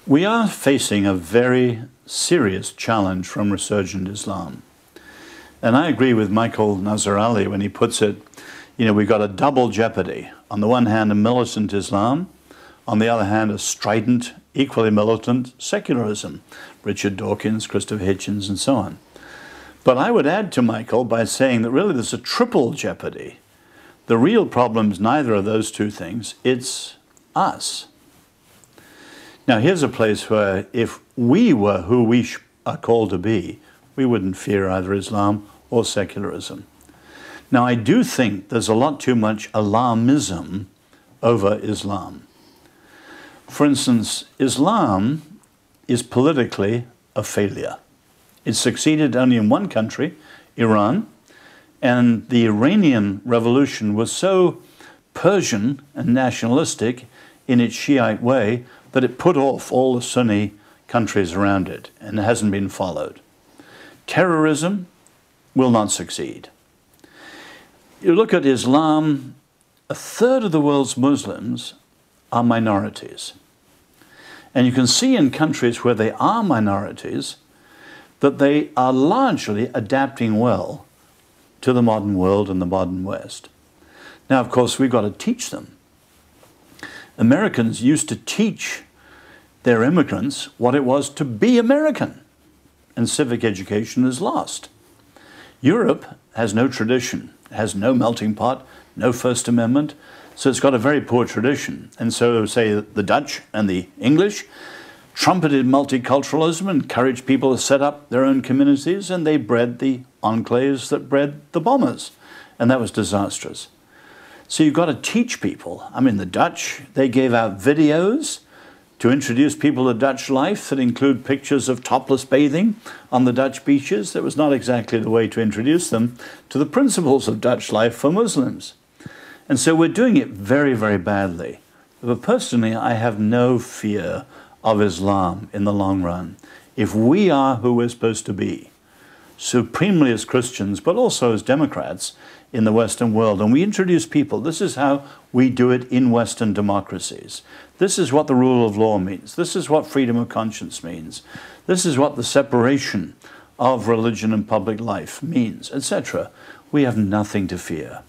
We are facing a very serious challenge from resurgent Islam. And I agree with Michael Nazar Ali when he puts it, we've got a double jeopardy. On the one hand, a militant Islam. On the other hand, a strident, equally militant secularism. Richard Dawkins, Christopher Hitchens, and so on. But I would add to Michael by saying that really there's a triple jeopardy. The real problem is neither of those two things. It's us. Now, here's a place where if we were who we are called to be, we wouldn't fear either Islam or secularism. Now, I do think there's a lot too much alarmism over Islam. For instance, Islam is politically a failure. It succeeded only in one country, Iran, and the Iranian revolution was so Persian and nationalistic in its Shiite way that it put off all the Sunni countries around it, and it hasn't been followed. Terrorism will not succeed. You look at Islam, a third of the world's Muslims are minorities. And you can see in countries where they are minorities that they are largely adapting well to the modern world and the modern West. Now, of course, we've got to teach them. Americans used to teach their immigrants what it was to be American, and civic education is lost. Europe has no tradition, has no melting pot, no First Amendment, so it's got a very poor tradition. And so, say, the Dutch and the English trumpeted multiculturalism, encouraged people to set up their own communities, and they bred the enclaves that bred the bombers, and that was disastrous. So you've got to teach people. I mean, the Dutch, they gave out videos to introduce people to Dutch life that include pictures of topless bathing on the Dutch beaches. That was not exactly the way to introduce them to the principles of Dutch life for Muslims. And so we're doing it very, very badly. But personally, I have no fear of Islam in the long run. If we are who we're supposed to be, supremely as Christians, but also as Democrats in the Western world, and we introduce people, this is how we do it in Western democracies. This is what the rule of law means. This is what freedom of conscience means. This is what the separation of religion and public life means, etc. We have nothing to fear.